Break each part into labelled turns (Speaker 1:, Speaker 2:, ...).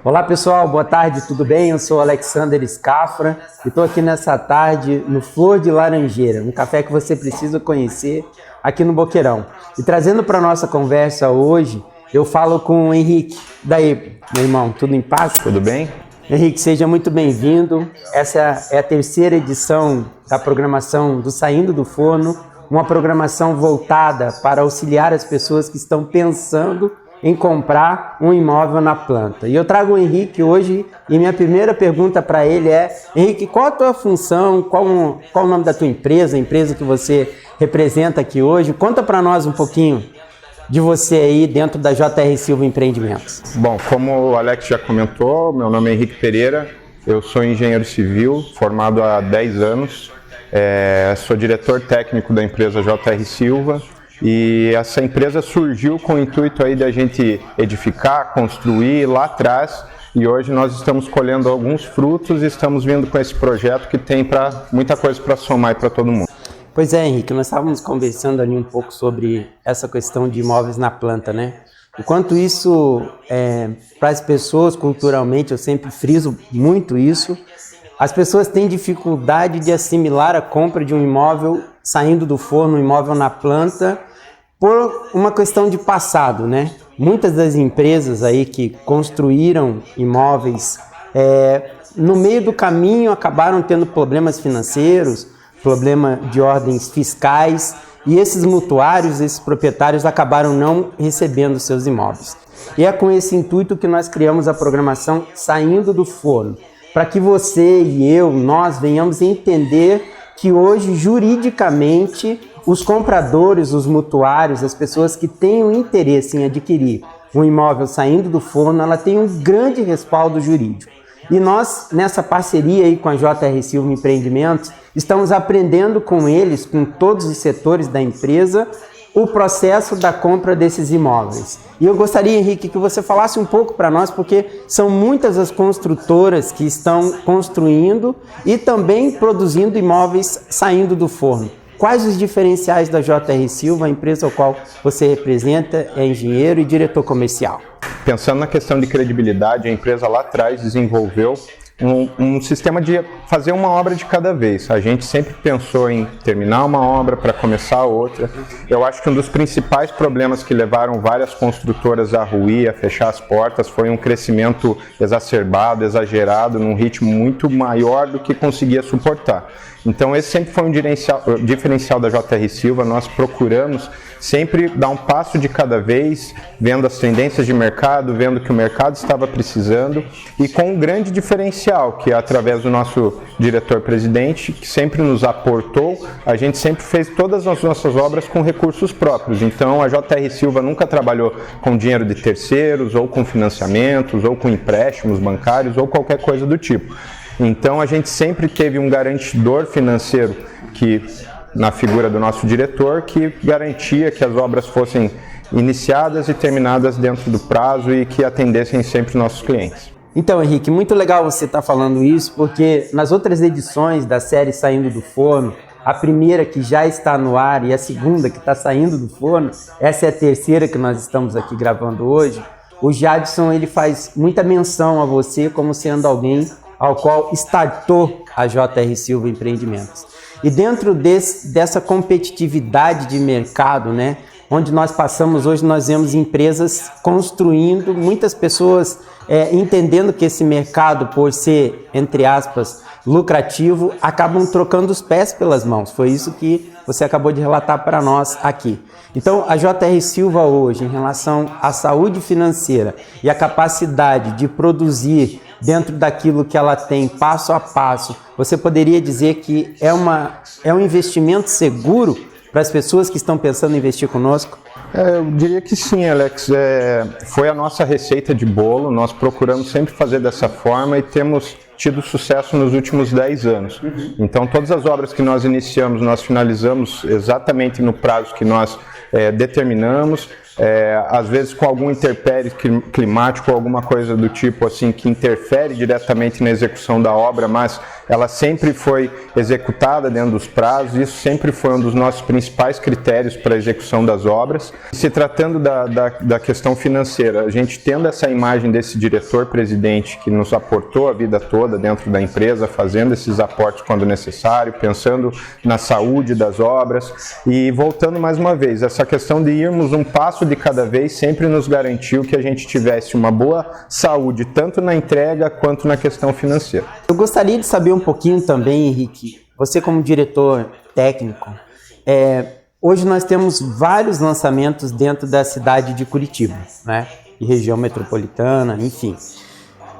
Speaker 1: Olá pessoal, boa tarde, tudo bem? Eu sou Alexander Scafra e estou aqui nessa tarde no Flor de Laranjeira, um café que você precisa conhecer aqui no Boqueirão. E trazendo para a nossa conversa hoje, eu falo com o Henrique. Daí, meu irmão, tudo em paz?
Speaker 2: Tudo bem?
Speaker 1: Henrique, seja muito bem-vindo. Essa é a terceira edição da programação do Saindo do Forno, uma programação voltada para auxiliar as pessoas que estão pensando em comprar um imóvel na planta. E eu trago o Henrique hoje e minha primeira pergunta para ele é: Henrique, qual a tua função, qual o nome da tua empresa, a empresa que você representa aqui hoje? Conta para nós um pouquinho de você aí dentro da JR Silva Empreendimentos.
Speaker 2: Bom, como o Alex já comentou, meu nome é Henrique Pereira, eu sou engenheiro civil, formado há 10 anos, sou diretor técnico da empresa JR Silva. E essa empresa surgiu com o intuito aí da gente edificar, construir lá atrás, e hoje nós estamos colhendo alguns frutos e estamos vindo com esse projeto que tem muita coisa para somar para todo mundo.
Speaker 1: Pois é, Henrique, nós estávamos conversando ali um pouco sobre essa questão de imóveis na planta, né? O quanto isso, para as pessoas culturalmente, eu sempre friso muito isso, as pessoas têm dificuldade de assimilar a compra de um imóvel saindo do forno, um imóvel na planta, por uma questão de passado, né? Muitas das empresas aí que construíram imóveis, no meio do caminho acabaram tendo problemas financeiros, problema de ordens fiscais, e esses mutuários, esses proprietários acabaram não recebendo seus imóveis. E é com esse intuito que nós criamos a programação Saindo do Forno, para que você e nós venhamos entender que hoje, juridicamente, os compradores, os mutuários, as pessoas que têm o interesse em adquirir um imóvel saindo do forno, ela tem um grande respaldo jurídico. E nós, nessa parceria aí com a JR Silva Empreendimentos, estamos aprendendo com eles, com todos os setores da empresa, o processo da compra desses imóveis. E eu gostaria, Henrique, que você falasse um pouco para nós, porque são muitas as construtoras que estão construindo e também produzindo imóveis saindo do forno. Quais os diferenciais da JR Silva, a empresa ao qual você representa, é engenheiro e diretor comercial?
Speaker 2: Pensando na questão de credibilidade, a empresa lá atrás desenvolveu um sistema de fazer uma obra de cada vez. A gente sempre pensou em terminar uma obra para começar outra. Eu acho que um dos principais problemas que levaram várias construtoras a ruir, a fechar as portas, foi um crescimento exacerbado, exagerado, num ritmo muito maior do que conseguia suportar. Então esse sempre foi um diferencial da JR Silva. Nós procuramos sempre dar um passo de cada vez, vendo as tendências de mercado, vendo o que o mercado estava precisando, e com um grande diferencial, que é através do nosso diretor-presidente, que sempre nos aportou. A gente sempre fez todas as nossas obras com recursos próprios. Então a JR Silva nunca trabalhou com dinheiro de terceiros, ou com financiamentos, ou com empréstimos bancários, ou qualquer coisa do tipo. Então a gente sempre teve um garantidor financeiro, que na figura do nosso diretor, que garantia que as obras fossem iniciadas e terminadas dentro do prazo e que atendessem sempre nossos clientes.
Speaker 1: Então, Henrique, muito legal você estar falando isso, porque nas outras edições da série Saindo do Forno, a primeira que já está no ar e a segunda que está saindo do forno, essa é a terceira que nós estamos aqui gravando hoje, o Jadson ele faz muita menção a você como sendo alguém ao qual startou a JR Silva Empreendimentos. E dentro dessa competitividade de mercado, né, onde nós passamos hoje, nós vemos empresas construindo, muitas pessoas entendendo que esse mercado, por ser, entre aspas, lucrativo, acabam trocando os pés pelas mãos. Foi isso que você acabou de relatar para nós aqui. Então, a JR Silva hoje, em relação à saúde financeira e a capacidade de produzir dentro daquilo que ela tem, passo a passo, você poderia dizer que é um investimento seguro para as pessoas que estão pensando em investir conosco?
Speaker 2: Eu diria que sim, Alex. Foi a nossa receita de bolo. Nós procuramos sempre fazer dessa forma e temos tido sucesso nos últimos 10 anos. Então, todas as obras que nós iniciamos, nós finalizamos exatamente no prazo que nós determinamos. às vezes com algum intempérie climático, alguma coisa do tipo assim, que interfere diretamente na execução da obra, mas ela sempre foi executada dentro dos prazos. Isso sempre foi um dos nossos principais critérios para a execução das obras. Se tratando da questão financeira, a gente tendo essa imagem desse diretor-presidente que nos aportou a vida toda dentro da empresa, fazendo esses aportes quando necessário, pensando na saúde das obras, e voltando mais uma vez, essa questão de irmos um passo de cada vez sempre nos garantiu que a gente tivesse uma boa saúde, tanto na entrega quanto na questão financeira.
Speaker 1: Eu gostaria de saber um pouquinho também, Henrique, você como diretor técnico, hoje nós temos vários lançamentos dentro da cidade de Curitiba, né? E região metropolitana, enfim.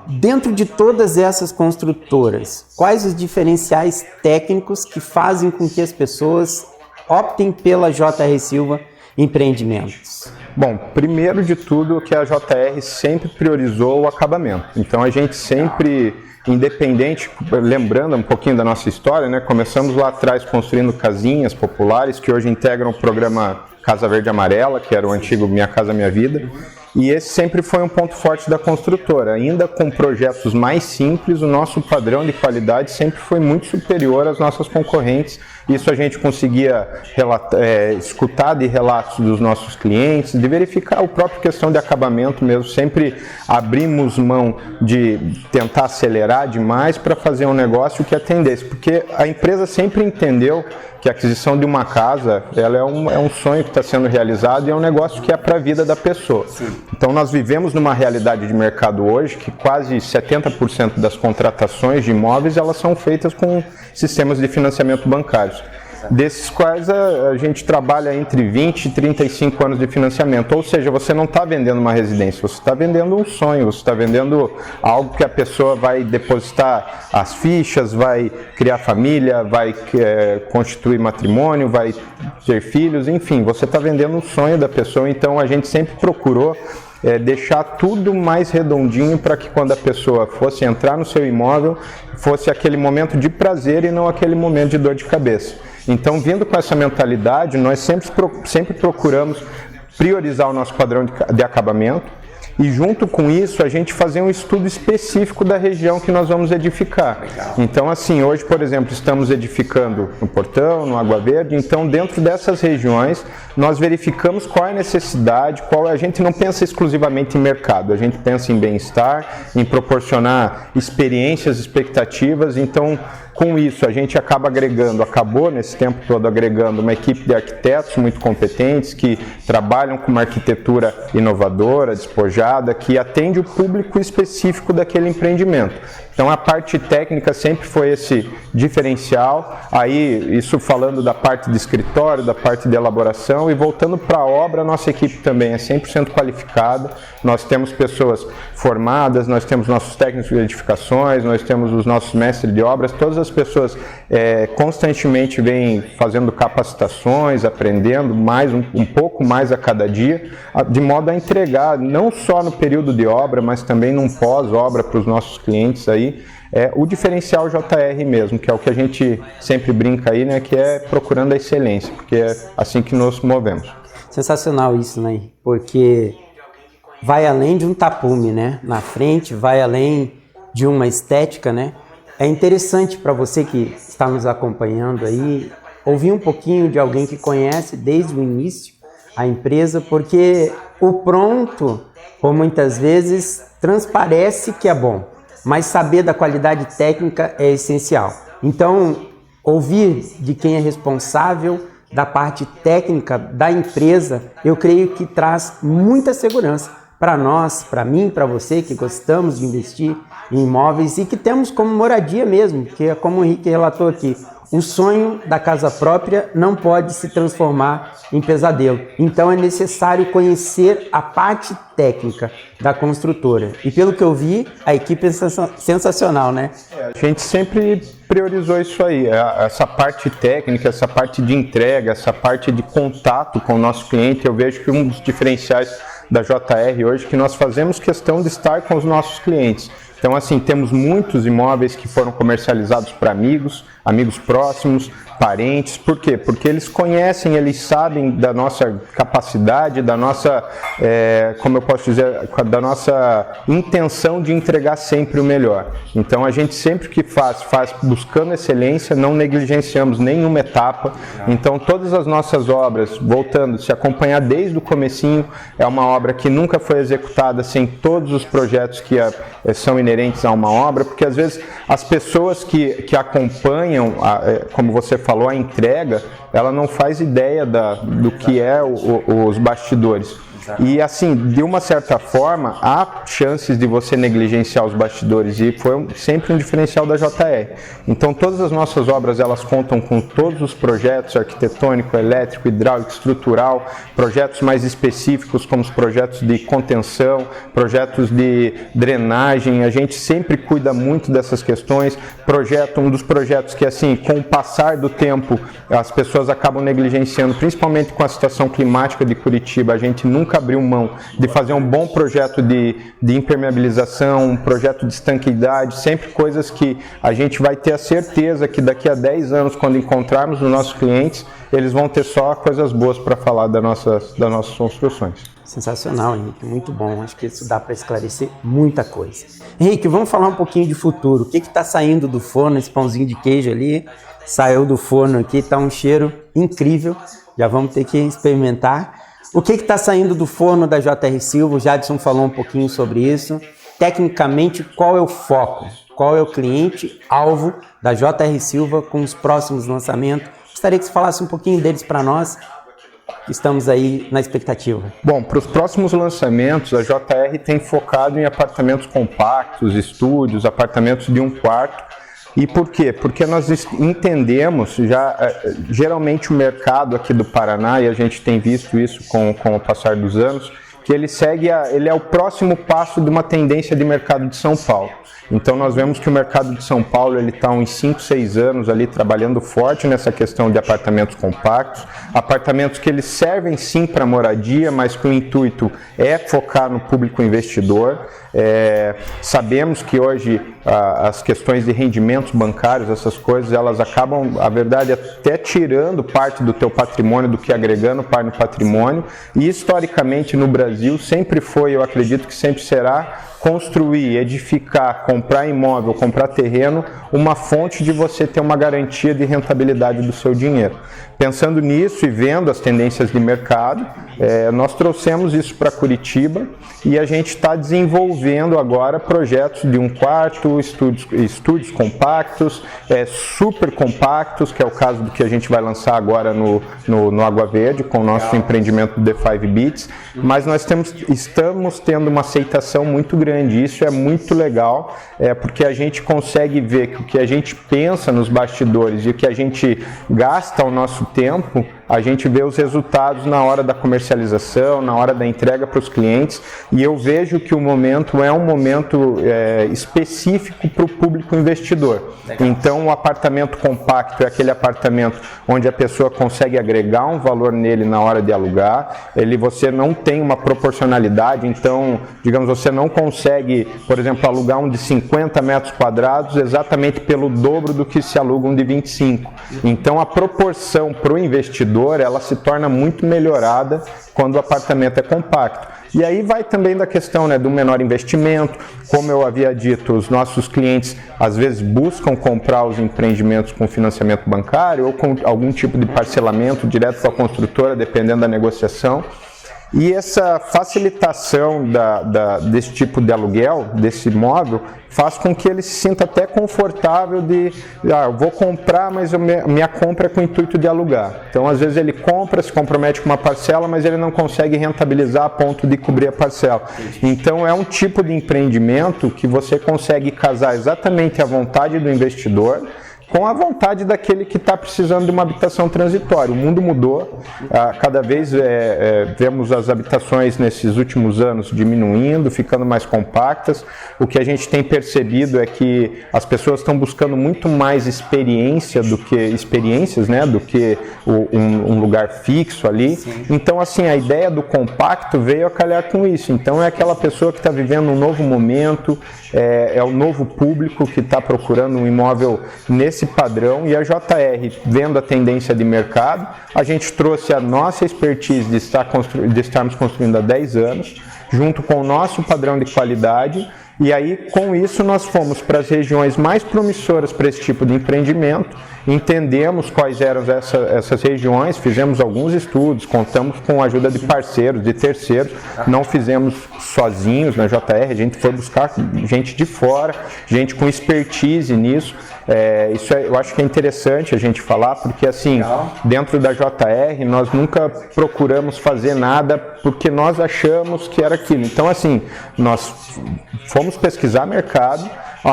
Speaker 1: Dentro de todas essas construtoras, quais os diferenciais técnicos que fazem com que as pessoas optem pela JR Silva Empreendimentos?
Speaker 2: Bom, primeiro de tudo que a JR sempre priorizou o acabamento. Então a gente sempre, independente, lembrando um pouquinho da nossa história, né? Começamos lá atrás construindo casinhas populares que hoje integram o programa Casa Verde Amarela, que era o antigo Minha Casa Minha Vida. E esse sempre foi um ponto forte da construtora. Ainda com projetos mais simples, o nosso padrão de qualidade sempre foi muito superior às nossas concorrentes. Isso a gente conseguia escutar de relatos dos nossos clientes, de verificar a própria questão de acabamento mesmo. Sempre abrimos mão de tentar acelerar demais para fazer um negócio que atendesse, porque a empresa sempre entendeu que a aquisição de uma casa, ela é um sonho que está sendo realizado e é um negócio que é para a vida da pessoa. Sim. Então nós vivemos numa realidade de mercado hoje que quase 70% das contratações de imóveis elas são feitas com sistemas de financiamento bancários. Desses quais a gente trabalha entre 20 e 35 anos de financiamento, ou seja, você não está vendendo uma residência, você está vendendo um sonho, você está vendendo algo que a pessoa vai depositar as fichas, vai criar família, vai constituir matrimônio, vai ter filhos, enfim, você está vendendo um sonho da pessoa. Então a gente sempre procurou deixar tudo mais redondinho para que quando a pessoa fosse entrar no seu imóvel, fosse aquele momento de prazer e não aquele momento de dor de cabeça. Então, vindo com essa mentalidade, nós sempre procuramos priorizar o nosso padrão de acabamento e, junto com isso, a gente fazer um estudo específico da região que nós vamos edificar. Então, assim, hoje, por exemplo, estamos edificando no Portão, no Água Verde. Então, dentro dessas regiões, nós verificamos qual é a necessidade, a gente não pensa exclusivamente em mercado, a gente pensa em bem-estar, em proporcionar experiências, expectativas. Então, com isso, a gente acabou nesse tempo todo agregando uma equipe de arquitetos muito competentes que trabalham com uma arquitetura inovadora, despojada, que atende o público específico daquele empreendimento. Então a parte técnica sempre foi esse diferencial, aí isso falando da parte de escritório, da parte de elaboração, e voltando para a obra, a nossa equipe também é 100% qualificada, nós temos pessoas formadas, nós temos nossos técnicos de edificações, nós temos os nossos mestres de obras, todas as pessoas constantemente vêm fazendo capacitações, aprendendo um pouco mais a cada dia, de modo a entregar, não só no período de obra, mas também num pós-obra para os nossos clientes aí, o diferencial JR mesmo, que é o que a gente sempre brinca aí, né, que é procurando a excelência, porque é assim que nos movemos.
Speaker 1: Sensacional isso, né? Porque vai além de um tapume, né? Na frente, vai além de uma estética, né? É interessante para você que está nos acompanhando aí, ouvir um pouquinho de alguém que conhece desde o início a empresa, porque o pronto, por muitas vezes, transparece que é bom, mas saber da qualidade técnica é essencial. Então, ouvir de quem é responsável da parte técnica da empresa, eu creio que traz muita segurança para nós, para mim, para você que gostamos de investir em imóveis e que temos como moradia mesmo, que é como o Henrique relatou aqui, o sonho da casa própria não pode se transformar em pesadelo. Então é necessário conhecer a parte técnica da construtora. E pelo que eu vi, a equipe é sensacional, né?
Speaker 2: A gente sempre priorizou isso aí, essa parte técnica, essa parte de entrega, essa parte de contato com o nosso cliente. Eu vejo que um dos diferenciais da JR hoje é que nós fazemos questão de estar com os nossos clientes. Então, assim, temos muitos imóveis que foram comercializados para amigos próximos, parentes. Por quê? Porque eles conhecem, eles sabem da nossa capacidade, da nossa, como eu posso dizer, da nossa intenção de entregar sempre o melhor. Então a gente sempre que faz buscando excelência, não negligenciamos nenhuma etapa. Então todas as nossas obras, voltando, se acompanhar desde o comecinho, é uma obra que nunca foi executada sem todos os projetos que são inerentes a uma obra, porque às vezes as pessoas que acompanham, como você falou, a entrega, ela não faz ideia do que é os bastidores. E assim, de uma certa forma, há chances de você negligenciar os bastidores, e foi sempre um diferencial da JR. Então todas as nossas obras, elas contam com todos os projetos arquitetônico, elétrico, hidráulico, estrutural, projetos mais específicos como os projetos de contenção, projetos de drenagem. A gente sempre cuida muito dessas questões. Um dos projetos que, assim, com o passar do tempo, as pessoas acabam negligenciando, principalmente com a situação climática de Curitiba. A gente nunca abriu mão de fazer um bom projeto de impermeabilização, um projeto de estanqueidade, sempre coisas que a gente vai ter a certeza que daqui a 10 anos, quando encontrarmos os nossos clientes, eles vão ter só coisas boas para falar das nossas construções.
Speaker 1: Sensacional, Henrique, muito bom. Acho que isso dá para esclarecer muita coisa. Henrique, vamos falar um pouquinho de futuro. O que está saindo do forno? Esse pãozinho de queijo ali saiu do forno aqui, está um cheiro incrível. Já vamos ter que experimentar. O que está saindo do forno da JR Silva? O Jadson falou um pouquinho sobre isso. Tecnicamente, qual é o foco? Qual é o cliente-alvo da JR Silva com os próximos lançamentos? Gostaria que você falasse um pouquinho deles para nós, que estamos aí na expectativa.
Speaker 2: Bom, para os próximos lançamentos, a JR tem focado em apartamentos compactos, estúdios, apartamentos de 1 quarto. E por quê? Porque nós entendemos, geralmente o mercado aqui do Paraná, e a gente tem visto isso com o passar dos anos, que ele é o próximo passo de uma tendência de mercado de São Paulo. Então nós vemos que o mercado de São Paulo está há uns 5, 6 anos ali trabalhando forte nessa questão de apartamentos compactos, apartamentos que eles servem sim para moradia, mas que o intuito é focar no público investidor. Sabemos que hoje as questões de rendimentos bancários, essas coisas, elas acabam, a verdade, até tirando parte do teu patrimônio do que agregando parte no patrimônio, e historicamente no Brasil sempre foi, eu acredito que sempre será, construir, edificar, comprar imóvel, comprar terreno, uma fonte de você ter uma garantia de rentabilidade do seu dinheiro. Pensando nisso e vendo as tendências de mercado, nós trouxemos isso para Curitiba e a gente está desenvolvendo agora projetos de 1 quarto, estúdios compactos, super compactos, que é o caso do que a gente vai lançar agora no Água Verde, com o nosso empreendimento The 5 Beats, mas nós estamos tendo uma aceitação muito grande. Isso é muito legal, porque a gente consegue ver que o que a gente pensa nos bastidores e o que a gente gasta ao nosso tempo, a gente vê os resultados na hora da comercialização, na hora da entrega para os clientes, e eu vejo que o momento é um momento específico para o público investidor. Então o apartamento compacto é aquele apartamento onde a pessoa consegue agregar um valor nele na hora de alugar, você não tem uma proporcionalidade, então, digamos, você não consegue, por exemplo, alugar um de 50 metros quadrados exatamente pelo dobro do que se aluga um de 25. Então a proporção para o investidor, ela se torna muito melhorada quando o apartamento é compacto. E aí vai também da questão do menor investimento. Como eu havia dito, os nossos clientes às vezes buscam comprar os empreendimentos com financiamento bancário ou com algum tipo de parcelamento direto para a construtora, dependendo da negociação. E essa facilitação desse tipo de aluguel, desse imóvel, faz com que ele se sinta até confortável de, eu vou comprar, mas minha compra é com o intuito de alugar. Então, às vezes ele compra, se compromete com uma parcela, mas ele não consegue rentabilizar a ponto de cobrir a parcela. Então, é um tipo de empreendimento que você consegue casar exatamente a vontade do investidor com a vontade daquele que está precisando de uma habitação transitória. O mundo mudou, cada vez vemos as habitações nesses últimos anos diminuindo, ficando mais compactas. O que a gente tem percebido é que as pessoas estão buscando muito mais experiências, do que um lugar fixo ali. Sim. Então, assim, a ideia do compacto veio a calhar com isso. Então, é aquela pessoa que está vivendo um novo momento, é o novo público que está procurando um imóvel nesse esse padrão, e a JR, vendo a tendência de mercado, a gente trouxe a nossa expertise de estarmos construindo há 10 anos, junto com o nosso padrão de qualidade, e aí com isso nós fomos para as regiões mais promissoras para esse tipo de empreendimento, entendemos quais eram essas regiões, fizemos alguns estudos, contamos com a ajuda de parceiros, de terceiros, não fizemos sozinhos na JR, a gente foi buscar gente de fora, gente com expertise nisso. Eu acho que é interessante a gente falar, porque assim, dentro da JR nós nunca procuramos fazer nada porque nós achamos que era aquilo. Então assim, nós fomos pesquisar mercado,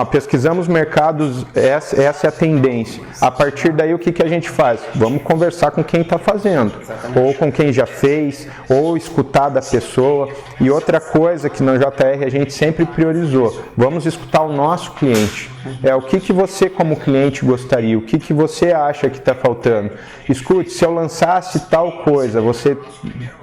Speaker 2: pesquisamos mercados, essa é a tendência. A partir daí o que a gente faz? Vamos conversar com quem está fazendo, ou com quem já fez, ou escutar da pessoa. E outra coisa que na JR a gente sempre priorizou, vamos escutar o nosso cliente. O que você como cliente gostaria, o que você acha que está faltando. Escute, se eu lançasse tal coisa, você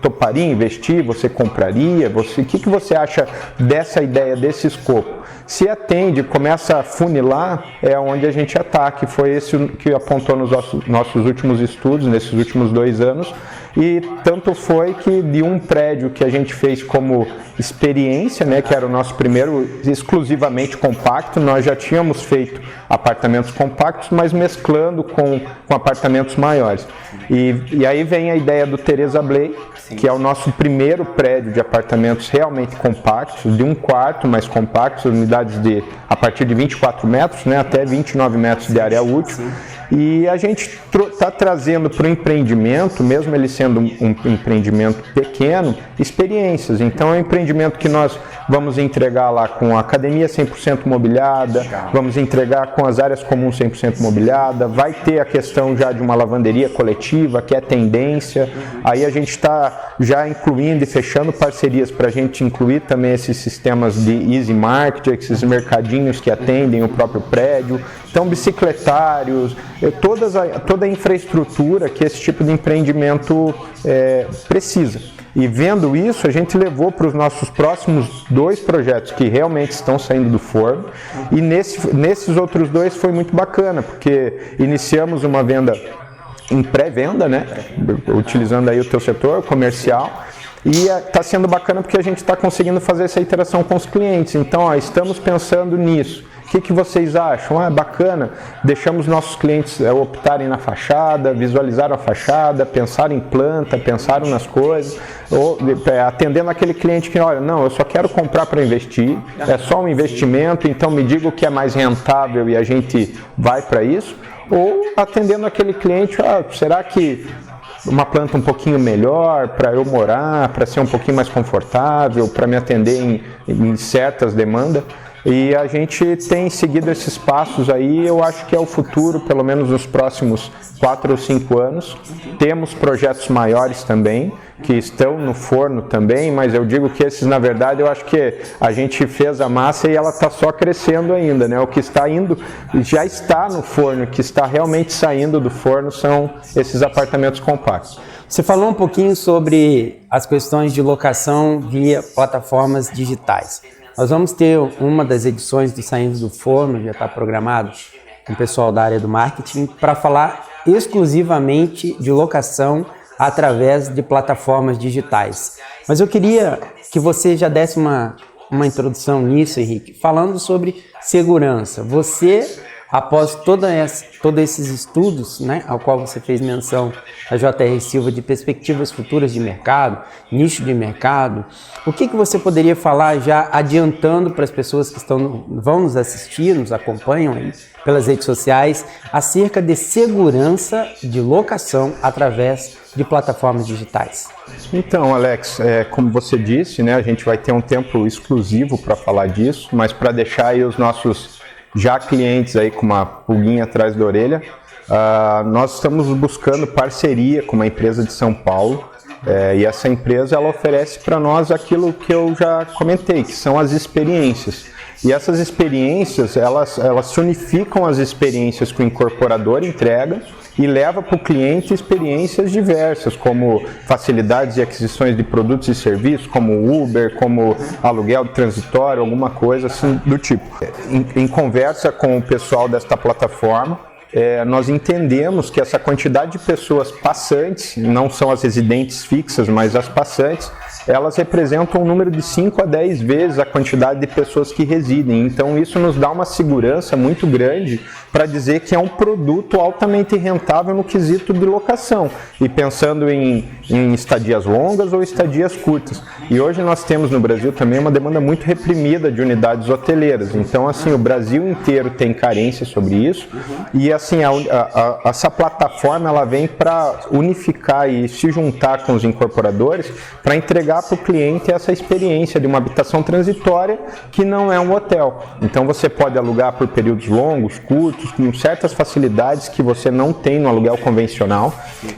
Speaker 2: toparia investir, você compraria, o que você acha dessa ideia, desse escopo? Se atende, começa a funilar, é onde a gente ataca, foi esse que apontou nos nossos últimos estudos, nesses últimos 2 anos, e tanto foi que de um prédio que a gente fez como experiência, né, que era o nosso primeiro exclusivamente compacto, nós já tínhamos feito apartamentos compactos, mas mesclando com apartamentos maiores. E aí vem a ideia do Teresa Blay, que é o nosso primeiro prédio de apartamentos realmente compactos, de 1 quarto mais compactos, unidades a partir de 24 metros, né, até 29 metros de área útil. E a gente está trazendo para o empreendimento, mesmo ele sendo um empreendimento pequeno, experiências. Então é um empreendimento que nós vamos entregar lá com a academia 100% mobiliada, vamos entregar com as áreas comuns 100% mobiliada, vai ter a questão já de uma lavanderia coletiva, que é tendência. Aí a gente está já incluindo e fechando parcerias para a gente incluir também esses sistemas de Easy Market, esses mercadinhos que atendem o próprio prédio. Então, bicicletários, toda a infraestrutura que esse tipo de empreendimento precisa. E vendo isso, a gente levou para os nossos próximos 2 projetos que realmente estão saindo do forno. E nesses outros 2 foi muito bacana, porque iniciamos uma venda em pré-venda, né? Utilizando aí o teu setor comercial. E está sendo bacana porque a gente está conseguindo fazer essa interação com os clientes. Então, estamos pensando nisso. O que vocês acham? Bacana, deixamos nossos clientes optarem na fachada, visualizaram a fachada, pensaram em planta, pensaram nas coisas, ou atendendo aquele cliente que, olha, não, eu só quero comprar para investir, é só um investimento, então me diga o que é mais rentável e a gente vai para isso, ou atendendo aquele cliente, será que uma planta um pouquinho melhor para eu morar, para ser um pouquinho mais confortável, para me atender em certas demandas. E a gente tem seguido esses passos aí, eu acho que é o futuro, pelo menos nos próximos 4 ou 5 anos. Temos projetos maiores também, que estão no forno também, mas eu digo que esses, na verdade, eu acho que a gente fez a massa e ela está só crescendo ainda, né? O que está indo, já está no forno, o que está realmente saindo do forno são esses apartamentos compactos.
Speaker 1: Você falou um pouquinho sobre as questões de locação via plataformas digitais. Nós vamos ter uma das edições do Saindo do Forno, já está programado com o pessoal da área do marketing, para falar exclusivamente de locação através de plataformas digitais. Mas eu queria que você já desse uma introdução nisso, Henrique, falando sobre segurança. Você, após todos esses estudos, né, ao qual você fez menção, a JR Silva, de perspectivas futuras de mercado, nicho de mercado, o que você poderia falar já adiantando para as pessoas que vão nos assistir, nos acompanham aí pelas redes sociais, acerca de segurança de locação através de plataformas digitais?
Speaker 2: Então, Alex, como você disse, né, a gente vai ter um tempo exclusivo para falar disso, mas para deixar aí os nossos já clientes aí com uma pulguinha atrás da orelha, nós estamos buscando parceria com uma empresa de São Paulo, e essa empresa ela oferece para nós aquilo que eu já comentei, que são as experiências. E essas experiências, elas se unificam às experiências que o incorporador entrega e leva para o cliente experiências diversas, como facilidades de aquisições de produtos e serviços, como Uber, como aluguel transitório, alguma coisa assim do tipo. Em conversa com o pessoal desta plataforma, nós entendemos que essa quantidade de pessoas passantes, não são as residentes fixas, mas as passantes, elas representam um número de 5 a 10 vezes a quantidade de pessoas que residem. Então isso nos dá uma segurança muito grande para dizer que é um produto altamente rentável no quesito de locação, e pensando em estadias longas ou estadias curtas. E hoje nós temos no Brasil também uma demanda muito reprimida de unidades hoteleiras. Então assim, o Brasil inteiro tem carência sobre isso, e assim, essa plataforma ela vem para unificar e se juntar com os incorporadores para entregar para o cliente essa experiência de uma habitação transitória que não é um hotel. Então você pode alugar por períodos longos, curtos, com certas facilidades que você não tem no aluguel convencional,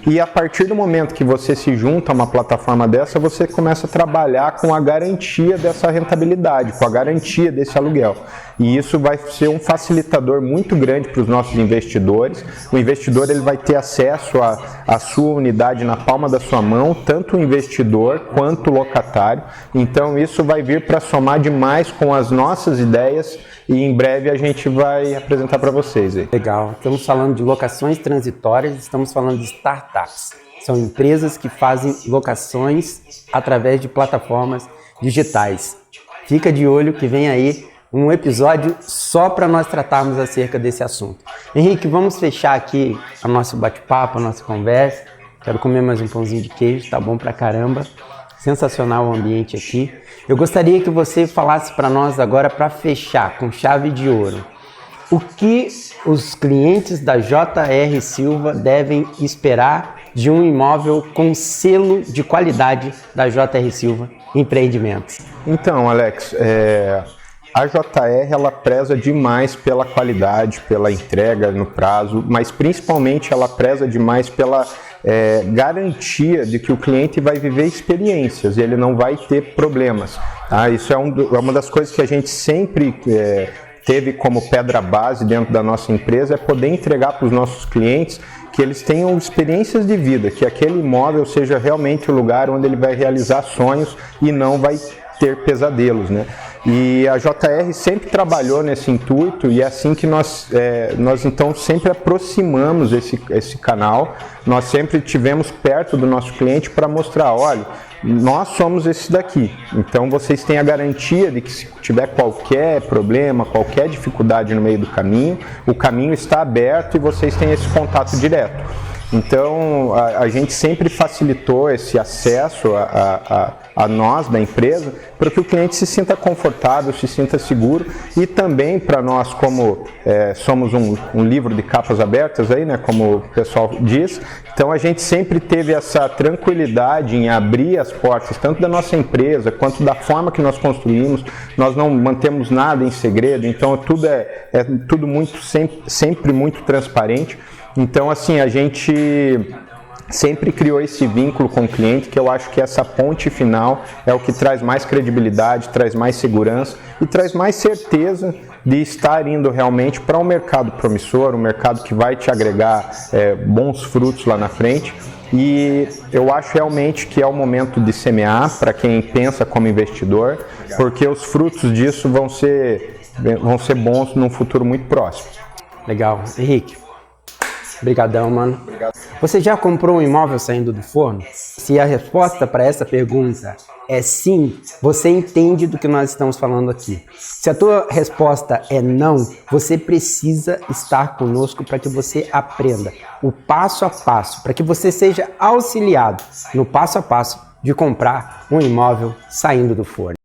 Speaker 2: e a partir do momento que você se junta a uma plataforma dessa, você começa a trabalhar com a garantia dessa rentabilidade, com a garantia desse aluguel. E isso vai ser um facilitador muito grande para os nossos investidores. O investidor ele vai ter acesso à sua unidade na palma da sua mão, tanto o investidor quanto o locatário. Então isso vai vir para somar demais com as nossas ideias, e em breve a gente vai apresentar para vocês aí.
Speaker 1: Legal, estamos falando de locações transitórias, estamos falando de startups. São empresas que fazem locações através de plataformas digitais. Fica de olho que vem aí um episódio só para nós tratarmos acerca desse assunto. Henrique, vamos fechar aqui o nosso bate-papo, a nossa conversa. Quero comer mais um pãozinho de queijo, tá bom pra caramba. Sensacional o ambiente aqui. Eu gostaria que você falasse para nós agora, para fechar com chave de ouro, o que os clientes da J.R. Silva devem esperar de um imóvel com selo de qualidade da J.R. Silva Empreendimentos.
Speaker 2: Então, Alex, a JR ela preza demais pela qualidade, pela entrega no prazo, mas principalmente ela preza demais pela garantia de que o cliente vai viver experiências e ele não vai ter problemas. Isso é uma das coisas que a gente sempre teve como pedra base dentro da nossa empresa, é poder entregar para os nossos clientes que eles tenham experiências de vida, que aquele imóvel seja realmente o lugar onde ele vai realizar sonhos e não vai ter pesadelos, né? E a JR sempre trabalhou nesse intuito, e é assim que nós então sempre aproximamos esse canal, nós sempre tivemos perto do nosso cliente para mostrar, olha, nós somos esse daqui, então vocês têm a garantia de que se tiver qualquer problema, qualquer dificuldade no meio do caminho, o caminho está aberto e vocês têm esse contato direto. Então, a gente sempre facilitou esse acesso a nós da empresa para que o cliente se sinta confortável, se sinta seguro, e também para nós, como somos um livro de capas abertas, aí, né, como o pessoal diz, então a gente sempre teve essa tranquilidade em abrir as portas, tanto da nossa empresa, quanto da forma que nós construímos. Nós não mantemos nada em segredo, então tudo é tudo muito, sempre muito transparente. Então, assim, a gente sempre criou esse vínculo com o cliente, que eu acho que essa ponte final é o que traz mais credibilidade, traz mais segurança e traz mais certeza de estar indo realmente para um mercado promissor, um mercado que vai te agregar bons frutos lá na frente. E eu acho realmente que é o momento de semear para quem pensa como investidor, porque os frutos disso vão ser bons num futuro muito próximo.
Speaker 1: Legal. Henrique, obrigadão, mano.
Speaker 2: Obrigado.
Speaker 1: Você já comprou um imóvel saindo do forno? Se a resposta para essa pergunta é sim, você entende do que nós estamos falando aqui. Se a tua resposta é não, você precisa estar conosco para que você aprenda o passo a passo, para que você seja auxiliado no passo a passo de comprar um imóvel saindo do forno.